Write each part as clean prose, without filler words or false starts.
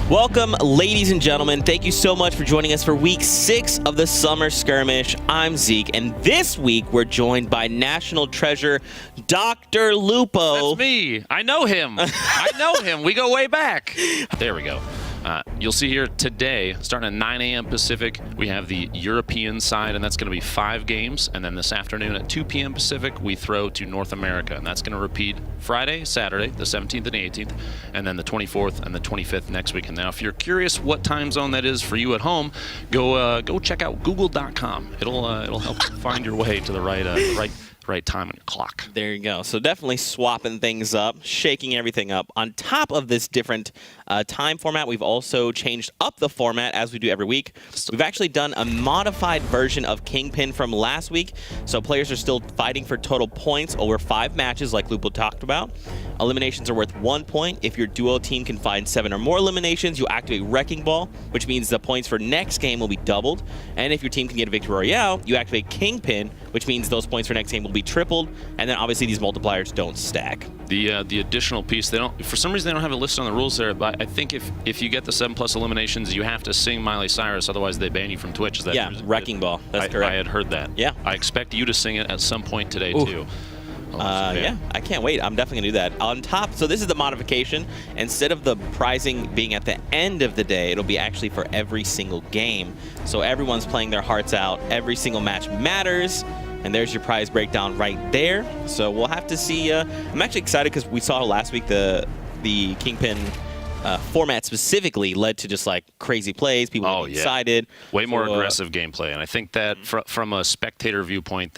Welcome, ladies and gentlemen. Thank you so much for joining us for week 6 of the Summer Skirmish. I'm Zeke, and this week we're joined by National Treasure Dr. Lupo. That's me. I know him. I know him. We go way back. There we go. You'll see here today, starting at 9 a.m. Pacific, we have the European side, and that's going to be 5 games. And then this afternoon at 2 p.m. Pacific, we throw to North America, and that's going to repeat Friday, Saturday, the 17th and the 18th, and then the 24th and the 25th next week. And now, if you're curious what time zone that is for you at home, go check out Google.com. It'll help find your way to the right time on your clock. There you go. So definitely swapping things up, shaking everything up. On top of this different time format, we've also changed up the format as we do every week. We've actually done a modified version of Kingpin from last week. So players are still fighting for total points over 5 matches like Lupo talked about. Eliminations are worth 1 point. If your duo team can find 7 or more eliminations, you activate Wrecking Ball, which means the points for next game will be doubled. And if your team can get a Victory Royale, you activate Kingpin, which means those points for next game will be tripled. And then obviously these multipliers don't stack. The additional piece, they don't, for some reason they don't have it listed on the rules there, but I think if you get the 7+ eliminations, you have to sing Miley Cyrus, otherwise they ban you from Twitch. Is that yeah, Wrecking Ball. That's correct. I had heard that. Yeah. I expect you to sing it at some point today too. Yeah, I can't wait. I'm definitely going to do that. On top, so this is the modification. Instead of the prizing being at the end of the day, it'll be actually for every single game. So everyone's playing their hearts out. Every single match matters. And there's your prize breakdown right there. So we'll have to see. I'm actually excited because we saw last week the Kingpin format specifically led to just like crazy plays. People getting excited. Way more aggressive gameplay. And I think that from a spectator viewpoint,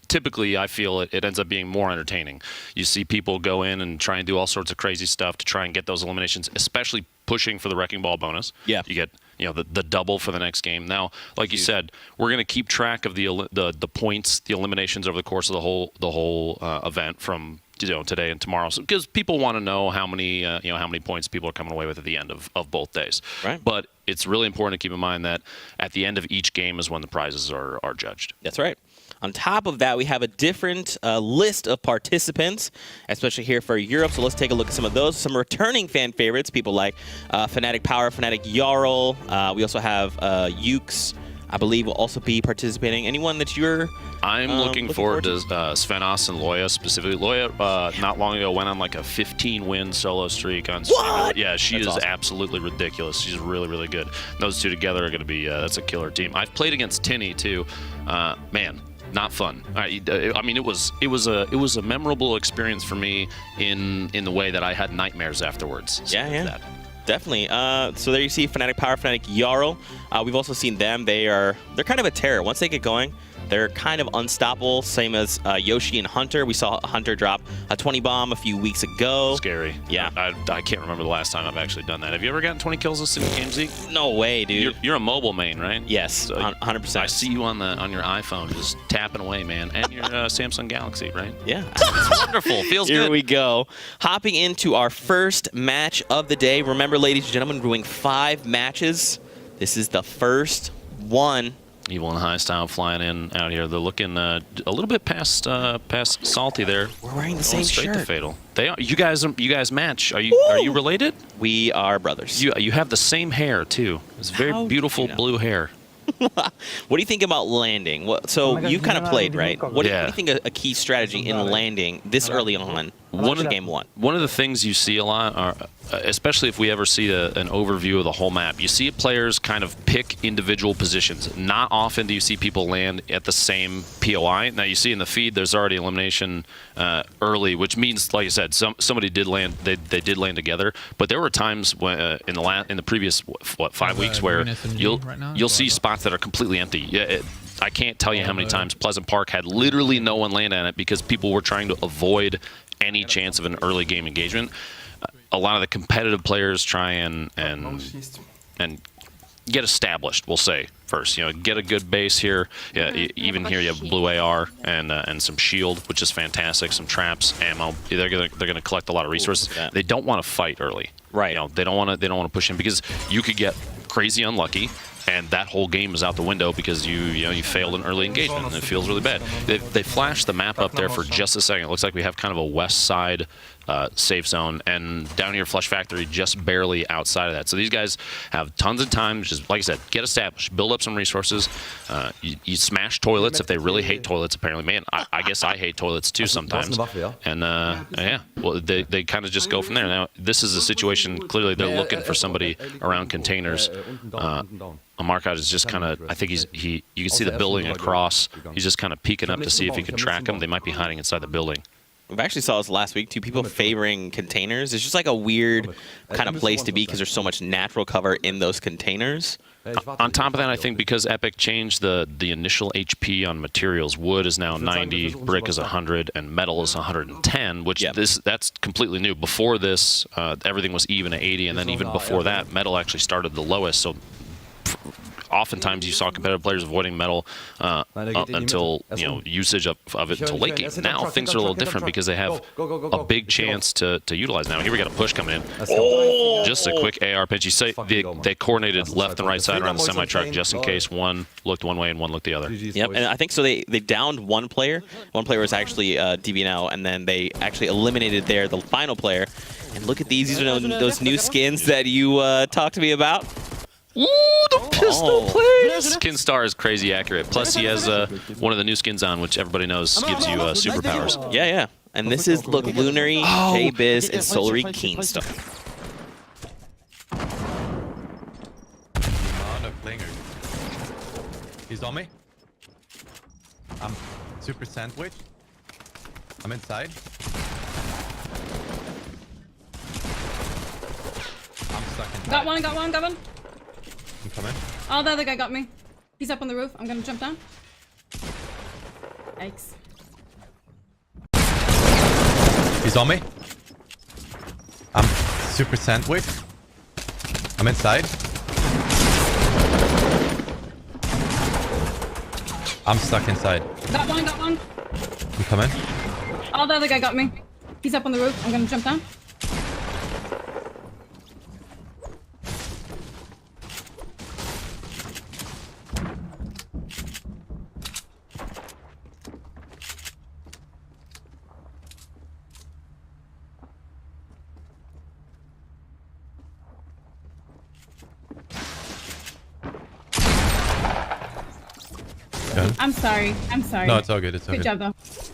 typically I feel it ends up being more entertaining. You see people go in and try and do all sorts of crazy stuff to try and get those eliminations, especially pushing for the Wrecking Ball bonus. Yeah. You get the double for the next game. Now, like you said, we're going to keep track of the points, the eliminations over the course of the whole event from today and tomorrow, because people want to know how many points people are coming away with at the end of both days. Right. But it's really important to keep in mind that at the end of each game is when the prizes are judged. That's right. On top of that, we have a different list of participants, especially here for Europe. So let's take a look at some of those. Some returning fan favorites, people like Fnatic Power, Fnatic Jarl. We also have Ukes, I believe, will also be participating. Anyone that you're I'm looking forward to SVENNOS and Loya specifically. Loya, not long ago, went on like a 15-win solo streak on stream. What? Yeah, she is awesome. Absolutely ridiculous. She's really, really good. Those two together are going to be, that's a killer team. I've played against Tinny, too. Man, not fun. I mean, it was a memorable experience for me in the way that I had nightmares afterwards. So yeah. Definitely. So there you see Fnatic Power, Fnatic Jarl. We've also seen them. They're kind of a terror. Once they get going, they're kind of unstoppable, same as Yoshi and Hunter. We saw Hunter drop a 20 bomb a few weeks ago. Scary. Yeah. I can't remember the last time I've actually done that. Have you ever gotten 20 kills in a single game, Zeke? No way, dude. You're a mobile main, right? Yes, so 100%. I see you on your iPhone just tapping away, man. And your Samsung Galaxy, right? Yeah. It's wonderful. Feels good. Here we go. Hopping into our first match of the day. Remember, ladies and gentlemen, we're doing 5 matches. This is the first one. Evil and High Style flying in out here. They're looking a little bit past salty there. We're wearing the same straight shirt. To Fatal. They are. You guys match. Are you related? We are brothers. You have the same hair too. It's very beautiful blue hair. What do you think about landing? You kind of played, right? What do you think a key strategy in landing this early on? Game one. One of the things you see a lot, are, especially if we ever see an overview of the whole map, you see players kind of pick individual positions. Not often do you see people land at the same POI. Now you see in the feed there's already elimination early, which means, like I said, somebody did land. They did land together. But there were times when in the previous 5 weeks where you'll see spots that are completely empty. Yeah. I can't tell you how many times Pleasant Park had literally no one land on it because people were trying to avoid any chance of an early game engagement. A lot of the competitive players try and get established, we'll say, first. Get a good base here. Yeah, even here you have blue AR and some shield, which is fantastic. Some traps, ammo. They're gonna collect a lot of resources. They don't want to fight early. Right. They don't want to push in because you could get crazy unlucky. And that whole game is out the window because you failed an early engagement, and it feels really bad. They flashed the map up there for just a second. It looks like we have kind of a west side safe zone, and down here Flush Factory just barely outside of that. So these guys have tons of time. Just like I said, get established, build up some resources. You smash toilets if they really hate toilets. Apparently, man, I guess I hate toilets too sometimes. And yeah, well, they kind of just go from there. Now this is a situation. Clearly, they're looking for somebody around containers. Markout is just kind of, I think you can see the building across. He's just kind of peeking up to see if he can track them. They might be hiding inside the building. We've actually saw this last week, too. People favoring containers. It's just like a weird kind of place to be because there's so much natural cover in those containers. On top of that, I think because Epic changed the initial HP on materials, wood is now 90, brick is 100, and metal is 110, which that's completely new. Before this, everything was even at 80, and then even before that, metal actually started the lowest. So oftentimes you saw competitive players avoiding metal until usage of it until late game. Now things are a little different because they have a big chance to utilize. Now here we got a push coming in. Oh, just a quick AR pinch. You say they coordinated left and right side around the semi truck just in case one looked one way and one looked the other. Yep, and I think so. They downed one player. One player was actually DBNL, and then they actually eliminated the final player. And look at these. These are those new skins that you talked to me about. Ooh, the pistol plays! Skin Star is crazy accurate. Plus, he has one of the new skins on, which everybody knows gives you superpowers. Yeah, yeah. And this is, look, Lunary, J-Biz, and Solary Keenstar. He's on me. I'm super sandwich. I'm inside. I'm stuck inside. Got one. I'm coming. Oh, the other guy got me. He's up on the roof. I'm gonna jump down. Yikes. He's on me. I'm super sandwich. I'm inside. I'm stuck inside. Got one. I'm coming. Oh, the other guy got me. He's up on the roof. I'm gonna jump down. I'm sorry. No, it's all good. It's all good. Good Good job, though.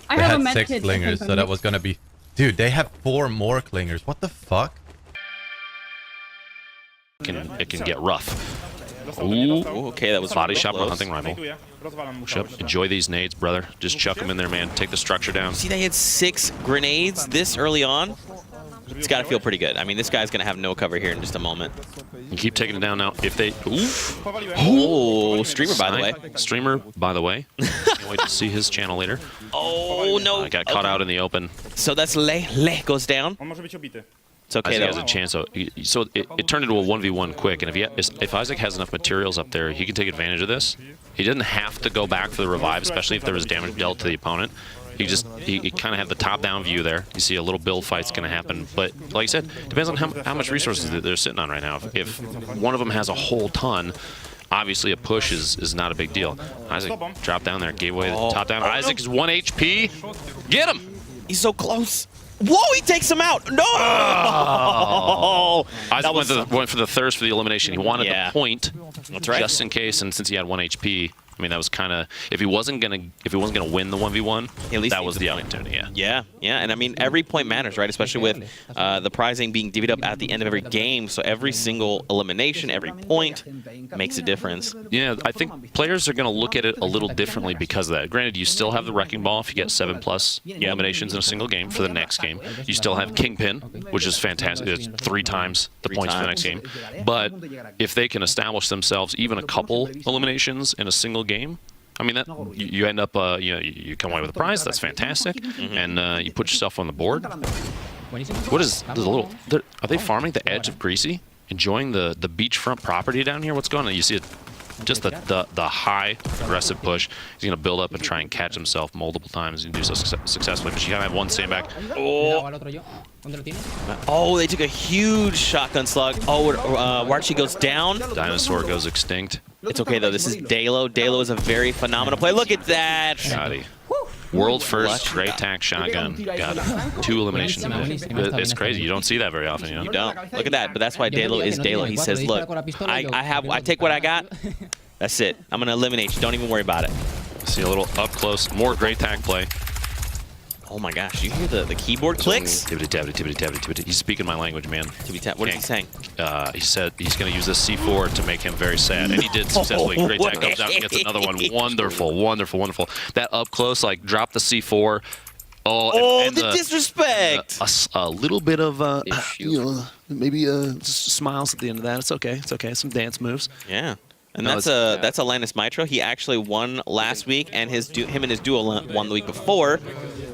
I they have had a med 6 kit clingers, so that was gonna be... Dude, they have 4 more clingers. What the fuck? It can get rough. Ooh, okay, that was body shot close. hunting rifle. Enjoy these nades, brother. Just chuck them in there, man. Take the structure down. See, they had 6 grenades this early on. It's got to feel pretty good. I mean, this guy's going to have no cover here in just a moment. You keep taking it down now. If they... Oh, streamer, by the way. Streamer, by the way. Can't wait to see his channel later. Oh, no. Got caught out in the open. So that's Le goes down. It's okay, Isaac though. has a chance. So it turned into a 1v1 quick, and if Isaac has enough materials up there, he can take advantage of this. He didn't have to go back for the revive, especially if there was damage dealt to the opponent. He kind of had the top-down view there. You see a little build fight's going to happen, but like I said, depends on how much resources they're sitting on right now. If one of them has a whole ton, obviously a push is not a big deal. Isaac dropped down there, gave away the top down. Isaac is 1 HP. Get him! He's so close. Whoa, he takes him out. No! Oh. Isaac went for the thirst for the elimination. He wanted the point, that's right, just in case, and since he had 1 HP, I mean, that was kind of, if he wasn't gonna win the 1v1, that was the opportunity. Yeah, and I mean, every point matters, right? Especially with the prizing being divvied up at the end of every game, so every single elimination, every point makes a difference. Yeah, I think players are gonna look at it a little differently because of that. Granted, you still have the Wrecking Ball if you get 7+ eliminations in a single game for the next game. You still have Kingpin, which is fantastic. It's 3 times the points for the next game. But if they can establish themselves even a couple eliminations in a single game, I mean, that you end up, you come away with a prize. That's fantastic, and you put yourself on the board. What is the little? Are they farming the edge of Greasy, enjoying the beachfront property down here? What's going on? You see it, just the high aggressive push. He's gonna build up and try and catch himself multiple times and do so successfully. But you gotta have one stand back. Oh, they took a huge shotgun slug. Oh, Warchi goes down. Dinosaur goes extinct. It's okay, though. This is Dalo. Dalo is a very phenomenal play. Look at that. Shoddy. World first great tack shotgun. Got 2 eliminations in it. It's crazy. You don't see that very often, you know? You don't. Look at that. But that's why Dalo is Dalo. He says, look, I take what I got. That's it. I'm going to eliminate you. Don't even worry about it. See a little up close. More great tack play. Oh my gosh, you hear the keyboard clicks? Tibbity. He's speaking my language, man. What is he saying? He said he's going to use this C4 to make him very sad. And he did successfully. Great tack comes out and gets another one. Wonderful. That up close, like, drop the C4. And the disrespect! A little bit of, maybe smiles at the end of that. It's okay. Some dance moves. Yeah. And that's a Lannis Mitro. He actually won last week, and him and his duo won the week before.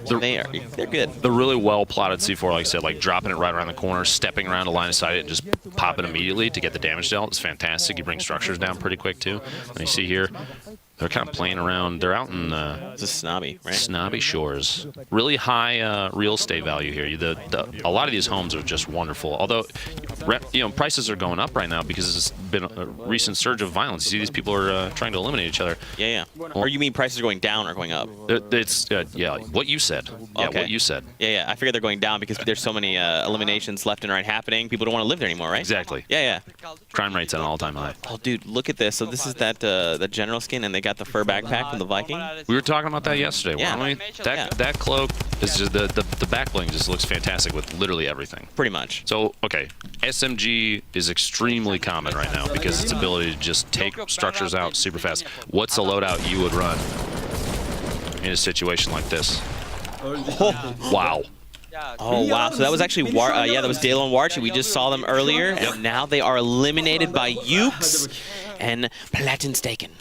They're good. The really well plotted C4, like I said, like dropping it right around the corner, stepping around the line of sight, and just pop it immediately to get the damage dealt. It's fantastic. You bring structures down pretty quick too. And you see here, they're kind of playing around. They're out in it's a Snobby, right? Snobby Shores. Really high real estate value here. A lot of these homes are just wonderful. Although, prices are going up right now because it's been a recent surge of violence. You see these people are trying to eliminate each other. Yeah. Or you mean prices are going down or going up? It's what you said. Yeah, okay. What you said. Yeah. I figured they're going down because there's so many eliminations left and right happening. People don't want to live there anymore, right? Exactly. Yeah. Crime rate's at an all-time high. Oh, dude, look at this. So this is that general skin, and they got the fur backpack from the Viking. We were talking about that yesterday, weren't we? That cloak is just the back bling just looks fantastic with literally everything. Pretty much. So okay, SMG is extremely common right now because its ability to just take structures out super fast. What's a loadout you would run in a situation like this? Wow. Oh, wow. So that was actually, that was Dalo and Warchi. We just saw them earlier, and now they are eliminated by Ukes and Platinstaken.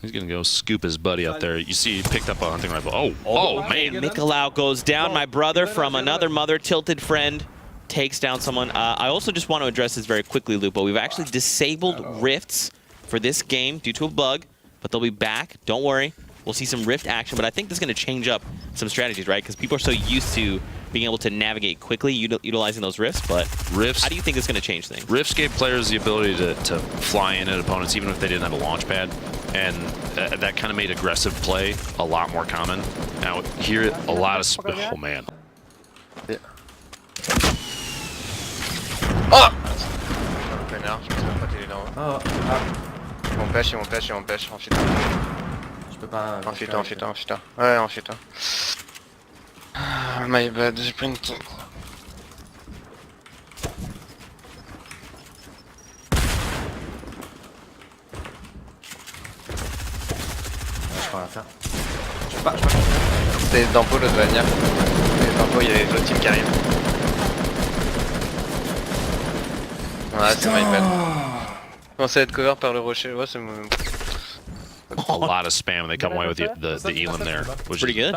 He's going to go scoop his buddy out there. You see he picked up a hunting rifle. Oh, man. Mikolau goes down. My brother from another mother, Tilted Friend, takes down someone. I also just want to address this very quickly, Lupo. We've actually disabled rifts for this game due to a bug, but they'll be back. Don't worry. We'll see some rift action, but I think this is going to change up some strategies, right? Because people are so used to being able to navigate quickly utilizing those rifts, but how do you think it's going to change things? Rifts gave players the ability to fly in at opponents even if they didn't have a launch pad, and that kind of made aggressive play a lot more common. Now here, a lot of... Oh, man. Yeah. Oh! Connard, je sais même pas qu'il est là. Ils m'empêchent, enfuis-toi. Je peux pas... Enfuis-toi. Ouais, enfuis-toi. My bad, j'ai pris une... Je peux rien faire. C'est dans Pau, le doit venir. Dans Pau, il y a les autres teams qui arrivent. Ouais, c'est my bad. Commencez à être cover par le rocher, ouais, c'est mon... A lot of spam, and they come away with the Elam there, which pretty good.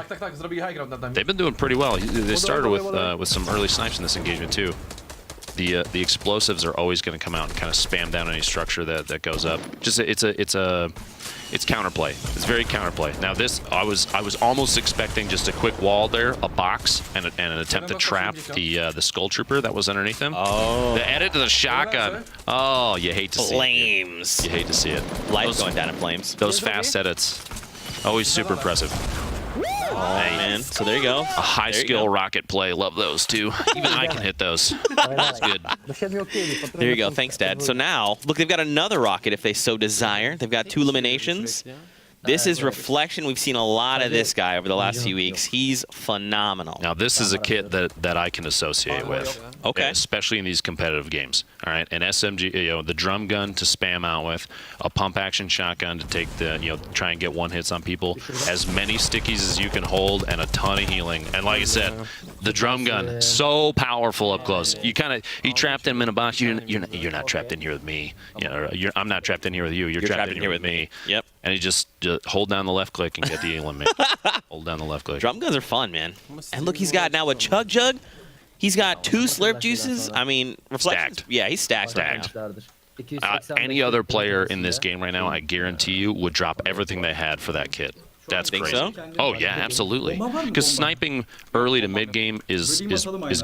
They've been doing pretty well. They started with some early snipes in this engagement too. The explosives are always going to come out and kind of spam down any structure that goes up. Just it's counterplay. It's very counterplay. Now this, I was almost expecting just a quick wall there, a box, and an attempt to trap the Skull Trooper that was underneath him. Oh. The edit to the shotgun. Oh, you hate to see it. Flames. You hate to see it. Lights going down in flames. Those fast edits, always super impressive. Oh, man. So there you go. A high skill rocket play. Love those too. Even I can hit those. That's good. There you go. Thanks, Dad. So now, look, they've got another rocket if they so desire. They've got 2 eliminations. This is Reflection. We've seen a lot of this guy over the last few weeks. He's phenomenal. Now, this is a kit that I can associate with. Okay. Especially in these competitive games. All right. An SMG, the drum gun to spam out with, a pump action shotgun to take try and get one hits on people, as many stickies as you can hold, and a ton of healing. And like I said, the drum gun, so powerful up close. You trapped him in a box. You're not trapped in here with me. I'm not trapped in here with you. You're trapped in here with me. Yep. And he just hold down the left click and get the eliminate. Hold down the left click. Drum guns are fun, man. And look, he's got now a Chug Jug. He's got 2 Slurp Juices. I mean, stacked. Yeah, he's stacked. Any other player in this game right now, I guarantee you, would drop everything they had for that kit. That's Think crazy. so? Oh yeah, absolutely. Because sniping early to mid game is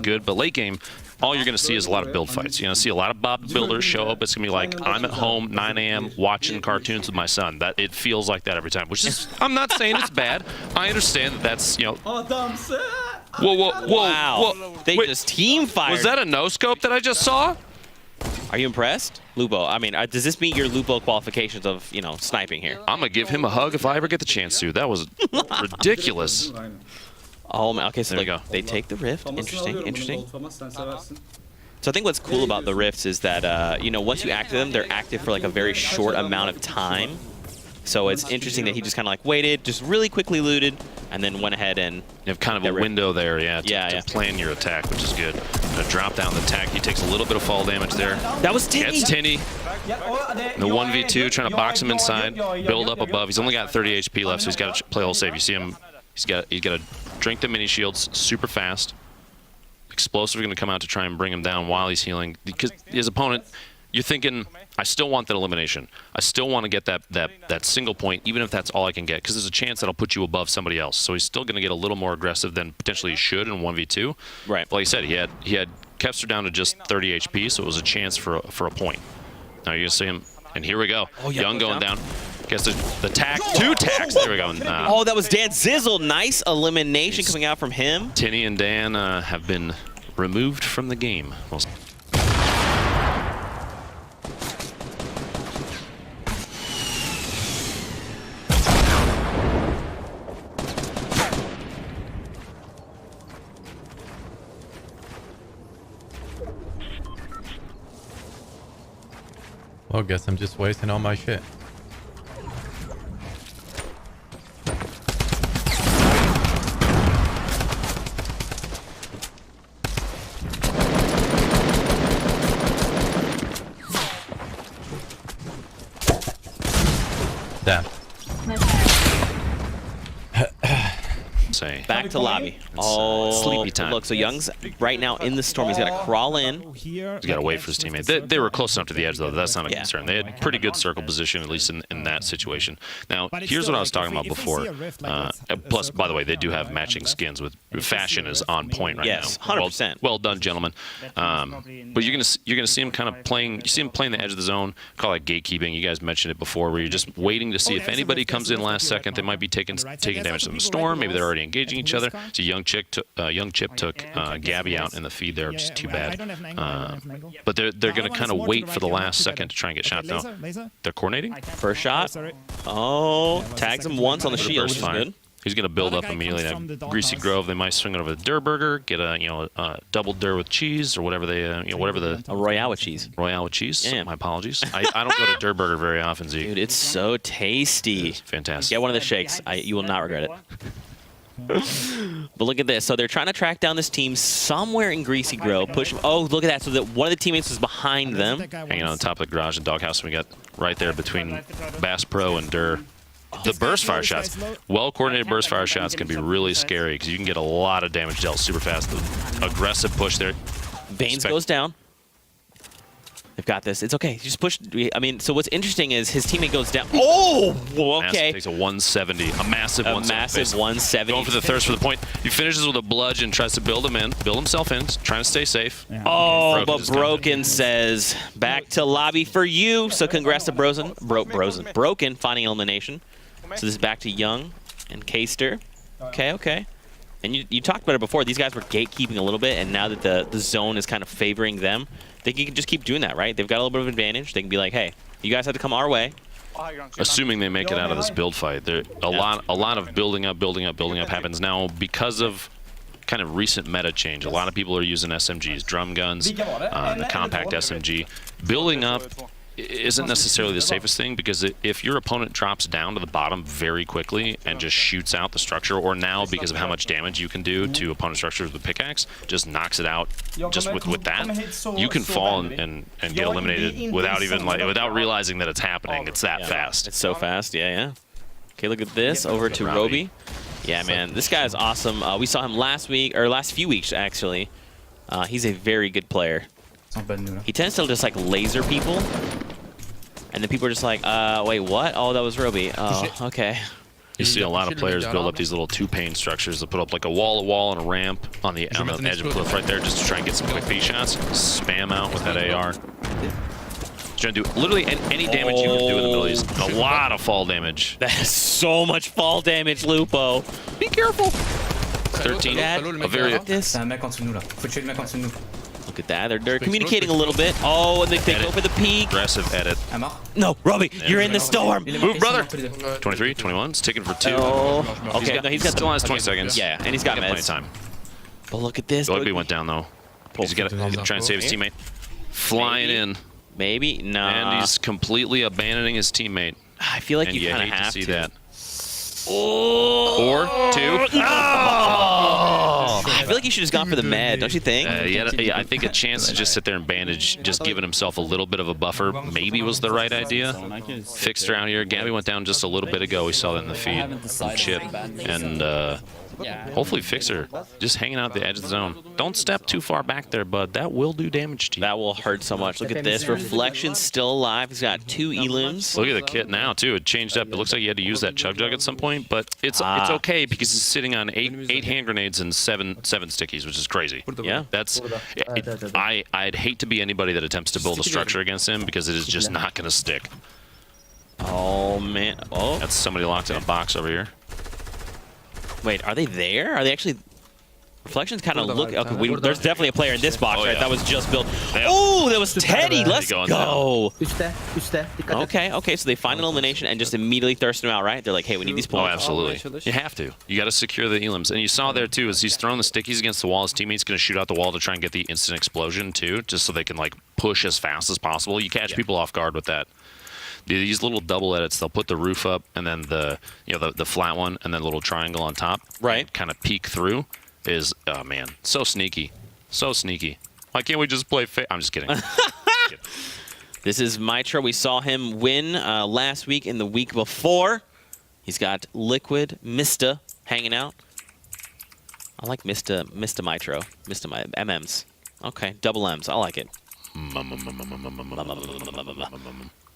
good, but late game, all you're going to see is a lot of build fights. You're going to see a lot of Bob builders show up. It's going to be like, I'm at home 9 a.m. watching cartoons with my son. That it feels like that every time. Which is, I'm not saying it's bad. I understand that that's, you know. Whoa! Wow. They Wait, just team fired. was that a no scope that I just saw? Are you impressed, Lupo? I mean, does this meet your Lupo qualifications of sniping here? I'm gonna give him a hug if I ever get the chance to. That was ridiculous. Oh man. Okay, so There we go. they take the rift. Interesting. So I think what's cool about the rifts is that once you active them, they're active for like a very short amount of time. So it's interesting that he just kind of like waited, just really quickly looted, and then went ahead and You have kind of a window there, to Yeah. plan your attack, which is good. Gonna drop down the attack. He takes a little bit of fall damage there. that was Tinny. Gets Tinny. The 1v2, trying to box him inside, build up above. He's only got 30 HP left, so he's got to play all safe. You see him, he's got to drink the mini shields super fast. Explosive are going to come out to try and bring him down while he's healing. Because his opponent, you're thinking, I still want that elimination. I still want to get that single point, even if that's all I can get, because there's a chance that'll put you above somebody else. So he's still going to get a little more aggressive than potentially he should in 1v2. Right. But like I said, he had Kepster down to just 30 HP, so it was a chance for a point. Now you're going to see him, and here we go. Oh, yeah, Young going down. Gets the tack, 2 tacks. There we go. Oh, that was Dan Zizzle. Nice elimination coming out from him. Tinny and Dan have been removed from the game. Well, guess I'm just wasting all my shit. Damn. Say. Back to lobby. Oh, sleepy time. Look, so Young's right now in the storm. He's got to crawl in. He's got to wait for his teammate. They were close enough to the edge, though. That's not a concern. They had pretty good circle position, at least in that situation. Now, here's what I was talking about before. Plus, by the way, they do have matching skins. With fashion is on point right Yes, now. 100%. Well done, gentlemen. But you're gonna see him kind of playing. You see him playing the edge of the zone. Call it gatekeeping. You guys mentioned it before, where you're just waiting to see if anybody comes in last second. They might be taking damage from the storm. Maybe they're already engaging each other. So young Chip took Gabby out in the feed there, which is too bad. But they're going to kind of wait for the last second to try and get shots. Now, they're coordinating. First shot. Oh, tags him once on the shield, which is good. He's going to build up immediately. Now, Greasy Grove, they might swing it over the Dur Burger, get a double Dur with cheese or whatever they whatever the A Royale with cheese. Royale with cheese. Yeah. My apologies. I don't go to Dur Burger very often, Zeke. Dude, it's so tasty. Fantastic. Get one of the shakes. You will not regret it. But look at this. So they're trying to track down this team somewhere in Greasy Grove. Push them. Oh, look at that. So that one of the teammates was behind them. Hanging on the top of the garage and doghouse. We got right there between Bass Pro and Dur. The burst fire shots, well-coordinated burst fire shots can be really scary because you can get a lot of damage dealt super fast. The aggressive push there. Baines goes down. They've got this. It's okay. Just push. I mean, so what's interesting is his teammate goes down. Oh, okay. Takes a 170, a massive 170. Massive 170. Going for the thirst for the point. He finishes with a bludgeon, tries to build himself in, trying to stay safe. Oh, but Broken says, back to lobby for you. So congrats to Broken finding elimination. So this is back to Young and Kaster. Okay. And you talked about it before. These guys were gatekeeping a little bit, and now that the zone is kind of favoring them, they can just keep doing that, right? They've got a little bit of advantage. They can be like, hey, you guys have to come our way. Assuming they make it out of this build fight. A lot of building up happens now because of kind of recent meta change. A lot of people are using SMGs, drum guns, the compact SMG. Building up isn't necessarily the safest thing because if your opponent drops down to the bottom very quickly and just shoots out the structure, or now because of how much damage you can do to opponent structures with pickaxe, just knocks it out just with that, you can fall and get eliminated without realizing that it's happening. It's that fast. It's so fast. Yeah. Okay, look at this. Over to Roby. Yeah, man, this guy is awesome. We saw him last few weeks actually. He's a very good player. He tends to just like laser people, and then people are just like, wait, what? Oh, that was Roby. Oh, okay. You see a lot of players build up these little two-pane structures. They put up like a wall, and a ramp on the edge of the cliff right there just to try and get some quick feed shots. Spam out with that AR. Trying to do literally any damage you can do in the middle of these. A lot of fall damage. That is so much fall damage, Lupo. Be careful. 13. A very. C'est un mec en dessous de nous là. Faut tuer le mec en dessous de nous. Look at that. They're communicating a little bit. Oh, and they go for the peek. Aggressive edit. Un mort. No, Robbie, you're in the storm. Move, brother. 23, 21. It's ticking for 2. Oh, okay. No, he's got still has 20 seconds. Yeah, and he's got plenty of meds. time. But look at this. Dogby went down though. He's got to try and save his teammate. Flying in. Maybe? Nah. And he's completely abandoning his teammate. I feel like And you kind of hate have to see to. that. Or 2. Oh! I feel like he should have gone for the med, don't you think? Yeah, I think a chance to just sit there and bandage, just giving himself a little bit of a buffer, maybe was the right idea. Fixer out here. Gabby went down just a little bit ago. We saw that in the feed from Chip. And hopefully Fixer just hanging out at the edge of the zone. Don't step too far back there, bud. That will do damage to you. That will hurt so much. Look at this. Reflection's still alive. He's got 2 elims. Look at the kit now, too. It changed up. It looks like he had to use that chug jug at some point, but it's okay because he's sitting on 8 hand grenades and 7 stickies, which is crazy. Yeah. That's I'd hate to be anybody that attempts to build a structure against him because it is just not going to stick. Oh, man. Oh. That's somebody locked in a box over here. Wait, are they there? Are they actually... Reflections kind of look... Okay, there's definitely a player in this box, right? That was just built. Oh, that was Teddy. Let's go. Okay, so they find an elimination and just immediately thirst him out, right? They're like, hey, we need these points. Oh, absolutely. You have to. You got to secure the elims. And you saw there, too, as he's throwing the stickies against the wall, his teammate's going to shoot out the wall to try and get the instant explosion, too, just so they can, like, push as fast as possible. You catch people off guard with that. These little double edits, they'll put the roof up and then the flat one and then a little triangle on top. Right. Kind of peek through is, oh man, so sneaky. So sneaky. Why can't we just play I'm just kidding. This is Mitro. We saw him win last week and the week before. He's got Liquid, Mista hanging out. I like Mista Mitro. Mista MMs. Okay, double M's. I like it.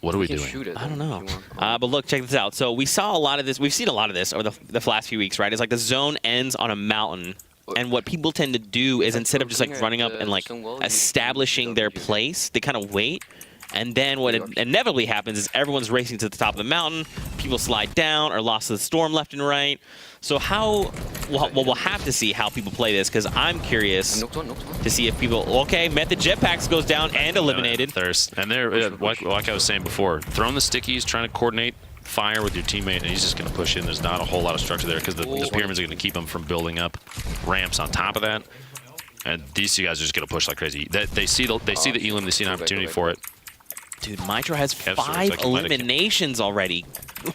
What are we doing? I don't know. But look, check this out. So we saw a lot of this. We've seen a lot of this over the last few weeks, right? It's like the zone ends on a mountain. And what people tend to do is instead of just like running up and like establishing their place, they kind of wait. And then what inevitably happens is everyone's racing to the top of the mountain. People slide down or lost to the storm left and right. So we'll have to see how people play this because I'm curious to see if people, okay, Method Jetpacks goes down and eliminated. Thirst. And they're, like I was saying before, throwing the stickies, trying to coordinate fire with your teammate, and he's just going to push in. There's not a whole lot of structure there because the pyramids are going to keep him from building up ramps on top of that. And these two guys are just going to push like crazy. They see the elim, they see an opportunity for it. Dude, Mitro has 5 eliminations already.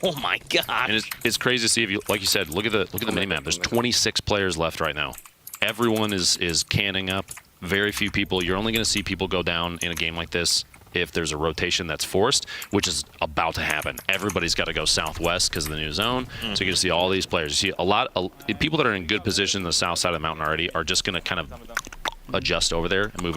Oh my god! And it's crazy to see if you, like you said, look at the minimap. There's 26 players left right now. Everyone is canning up. Very few people. You're only going to see people go down in a game like this if there's a rotation that's forced, which is about to happen. Everybody's got to go southwest because of the new zone. So you're going to see all these players. You see a lot of people that are in good position on the south side of the mountain already are just going to kind of adjust over there and move.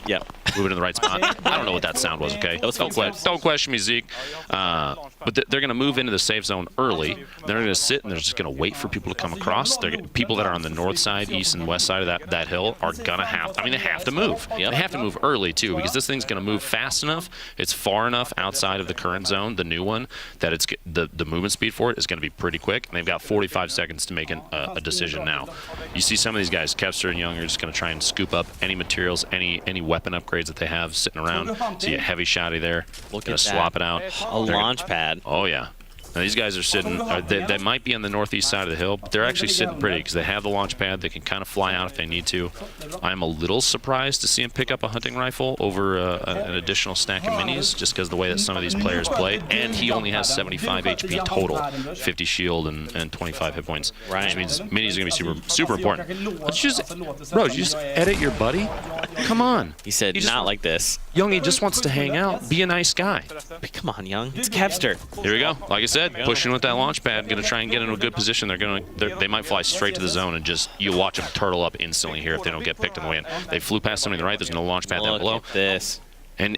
Yeah. Move it in the right spot. I don't know what that sound was, okay? Don't question me, Zeke. But they're going to move into the safe zone early. They're going to sit and they're just going to wait for people to come across. People that are on the north side, east and west side of that hill are going to have, they have to move. Yep. They have to move early, too, because this thing's going to move fast enough. It's far enough outside of the current zone, the new one, that it's the movement speed for it is going to be pretty quick. And they've got 45 seconds to make a decision now. You see some of these guys, Kepster and Young, are just going to try and scoop up any materials, any weapon upgrades that they have sitting around. See a heavy shotty there. Gonna swap it out. A launch pad. Oh yeah. Now these guys are sitting. They might be on the northeast side of the hill, but they're actually sitting pretty because they have the launch pad. They can kind of fly out if they need to. I'm a little surprised to see him pick up a hunting rifle over an additional stack of minis, just because the way that some of these players play. And he only has 75 HP total, 50 shield and 25 hit points. Right. Which means minis are gonna be super important. Did you just edit your buddy? Come on. He said, not like this. Youngie just wants to hang out, be a nice guy. But come on, Young. It's Kepster. Here we go. Like I said, pushing with that launch pad, going to try and get into a good position. They might fly straight to the zone and just, you watch them turtle up instantly here if they don't get picked on the way in. They flew past somebody to the right. There's no launch pad down below. Look at this. And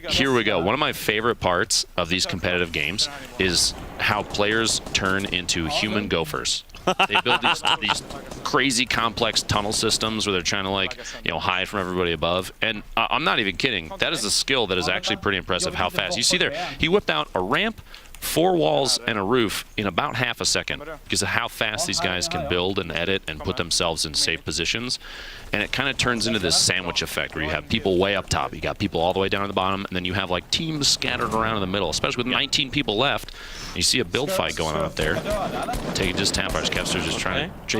here we go. One of my favorite parts of these competitive games is how players turn into human gophers. They build these crazy complex tunnel systems where they're trying to, like, you know, hide from everybody above. And I'm not even kidding. That is a skill that is actually pretty impressive. How fast you see there? He whipped out a ramp, 4 walls, and a roof in about half a second because of how fast these guys can build and edit and put themselves in safe positions. And it kind of turns into this sandwich effect where you have people way up top, you got people all the way down at the bottom, and then you have like teams scattered around in the middle, especially with 19 people left. You see a build fight going on up there. Take it, just tap our Kevster, just trying to,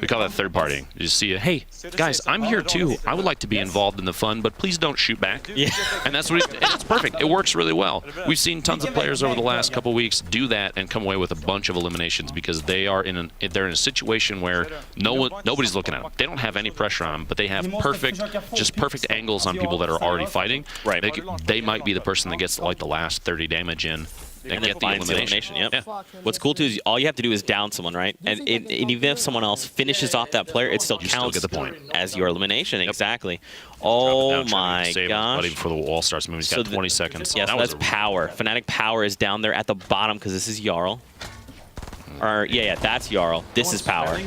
we call that third partying. You just see a, hey, guys, I'm here too. I would like to be involved in the fun, but please don't shoot back. Yeah. And that's what it's perfect. It works really well. We've seen tons of players over the last couple weeks do that and come away with a bunch of eliminations because they are they're in a situation where nobody's looking at them. They don't have any pressure on them, but they have perfect angles on people that are already fighting. Right. They might be the person that gets like the last 30 damage in. And get the elimination. Yep. Yeah. What's cool too is all you have to do is down someone, right? And even if someone else finishes off that player, it still counts the point as your elimination. Yep. Exactly. Oh my gosh! Buddy before the wall starts moving, he's got 20 seconds. Yeah, so that's Power. Fnatic Power is down there at the bottom because this is Jarl. Or yeah, that's Jarl. This is Power.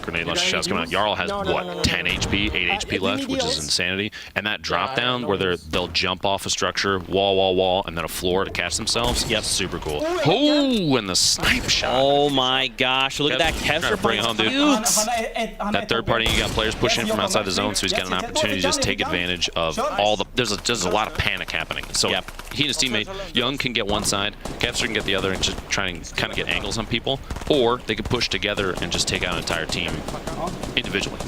Grenade launcher shots coming out. Jarl has what, 10 HP, 8 HP left, which is insanity. And that drop down where they'll jump off a structure, wall, and then a floor to catch themselves. Yep, super cool. Oh, and the snipe shot. Oh my gosh! Look at that Kevster bring home, dude. That third party, you got players pushing from outside the zone, so he's got an opportunity to just take advantage of all the. There's a lot of panic happening. So he and his teammate Young can get one side, Kevster can get the other, and just try and kind of get angles on people, or they could push together and just take out an entire team individually.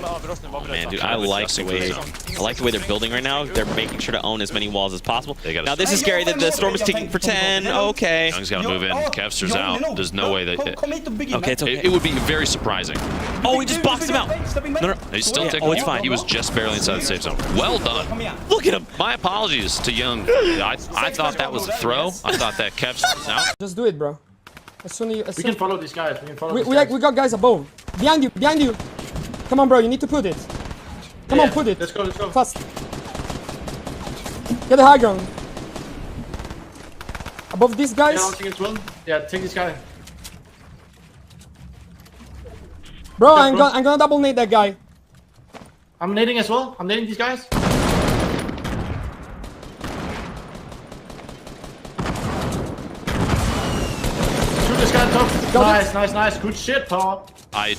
Oh, man, dude, I like the way they're building right now. They're making sure to own as many walls as possible. Now this is scary. The storm is ticking for 10. Okay. Young's got to move in. Kevster's out. There's no way that. Okay, it's okay. It would be very surprising. Oh, he just boxed him out. No, he's still ticking. Oh, it's fine. He was just barely inside the safe zone. Well done. Look at him. My apologies to Young. I thought that was a throw. I thought that Kevster was out. Just do it, bro. As soon as we can follow these guys. We got guys above. Behind you. Come on, bro. You need to put it. Come on, put it. Let's go. Fast. Get the high ground. Above these guys. Yeah, take this guy. Bro, I'm gonna double nade that guy. I'm nading as well. I'm nading these guys. Shoot this guy top. Nice. Good shit, Paul. I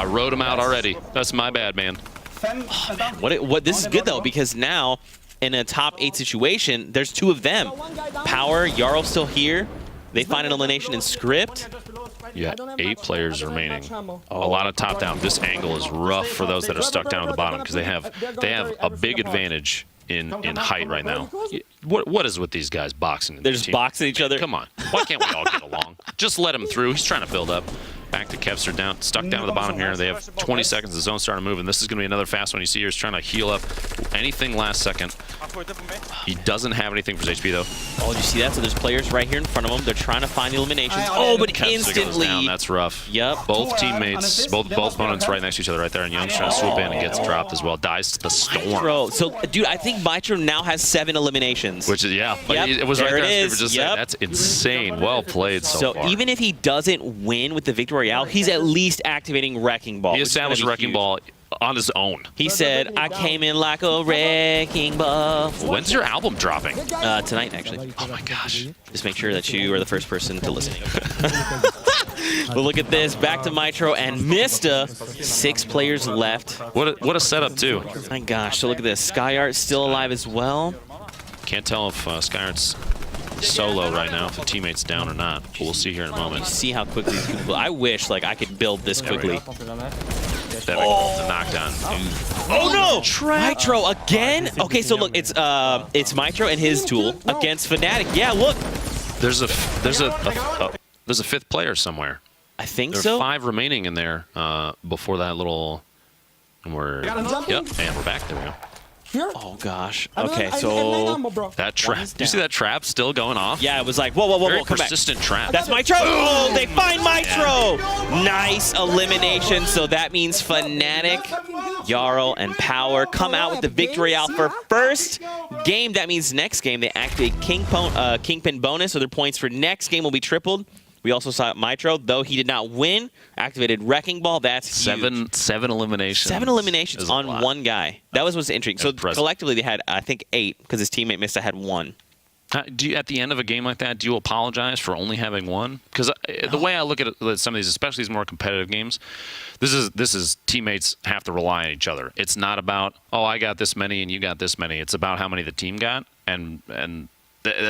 wrote him out already. That's my bad, man. Oh, man. What this is good though, because now in a top 8 situation, there's 2 of them. Power, Jarl still here. They find an elimination in script. Yeah, 8 players remaining. A lot of top down. This angle is rough for those that are stuck down at the bottom because they have a big advantage in height right now. What is with these guys boxing? They're just boxing each other. Come on, why can't we all get along? Just let him through. He's trying to build up. Back to Kevster down, stuck down at the bottom here. They have 20 seconds. The zone's starting to move, and this is going to be another fast one. You see here, he's trying to heal up anything last second. He doesn't have anything for his HP though. Oh, did you see that? So there's players right here in front of him. They're trying to find the eliminations. Oh, but Kevster instantly. Goes down. That's rough. Yep. Both teammates, both opponents right next to each other right there, and Young's trying to swoop in and gets dropped as well. Dies to the storm. Mitro. So, dude, I think Mitro now has 7 eliminations. Which is, yeah. Yep. It was there right there. It is. Just that's insane. Well played so far. So even if he doesn't win with the Victory Royale, he's at least activating Wrecking Ball. He established Wrecking Ball on his own. He said, I came in like a wrecking ball. When's your album dropping? Tonight, actually. Oh my gosh. Just make sure that you are the first person to listen. But look at this. Back to Mitro and Mista. 6 players left. What a setup, too. My gosh. So look at this. Skyart's still alive as well. Can't tell if Skyart's solo right now, if the teammate's down or not. But we'll see here in a moment. See how quickly these people. I wish like I could build this quickly. The knockdown. Oh no! Mitro again? Okay, so look, it's Mitro and his tool against Fnatic. Yeah, look. There's a 5th player somewhere. I think There are 5 remaining in there before that little. And we're and we're back. There we go. Here. Oh gosh. I Okay, have 9 so ammo, bro. That trap. is Do you see down. that trap still going off? yeah, it was like whoa, Very come back. persistent trap. That's Mitro. Oh, they find Mitro. Nice elimination. So that means Fnatic, Jarl, and Power come out with the victory out for first game. That means next game they activate Kingpin bonus, so their points for next game will be tripled. We also saw Mitro, though he did not win, activated Wrecking Ball. That's huge. Seven eliminations. 7 eliminations is a on lot. one guy. That was what's interesting. So Impressive. collectively they had, I think, 8 because his teammate Mista had 1. Do you, at the end of a game like that, do you apologize for only having one? Because the way I look at it, some of these, especially these more competitive games, this is teammates have to rely on each other. It's not about, oh, I got this many and you got this many. It's about how many the team got, and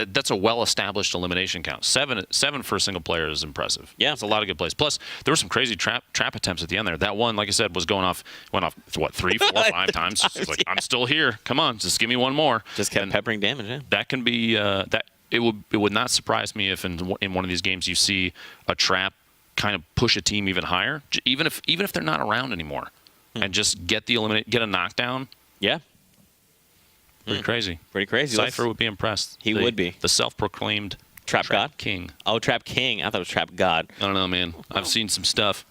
that's a well-established elimination count. Seven for a single player is impressive. Yeah, it's a lot of good plays. Plus, there were some crazy trap attempts at the end there. That one, like I said, went off what 3, 4, 5 times. It's like, I'm still here. Come on, just give me one more. Just kept And peppering damage. Yeah. that can be that. It would not surprise me if in one of these games you see a trap kind of push a team even higher, even if they're not around anymore, and just get a knockdown. Yeah. Pretty crazy. Pretty crazy. Cypher would be impressed. He would be. The self-proclaimed Trap God? King. Oh, Trap King. I thought it was Trap God. I don't know, man. I've seen some stuff.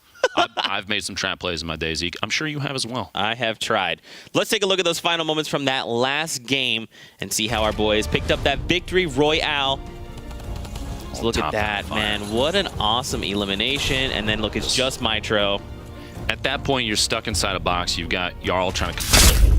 I've made some trap plays in my day, Zeke. I'm sure you have as well. I have tried. Let's take a look at those final moments from that last game and see how our boys picked up that victory royale. Let's look at that, man. What an awesome elimination. And then look, it's just Mitro. At that point, you're stuck inside a box. You've got Jarl trying to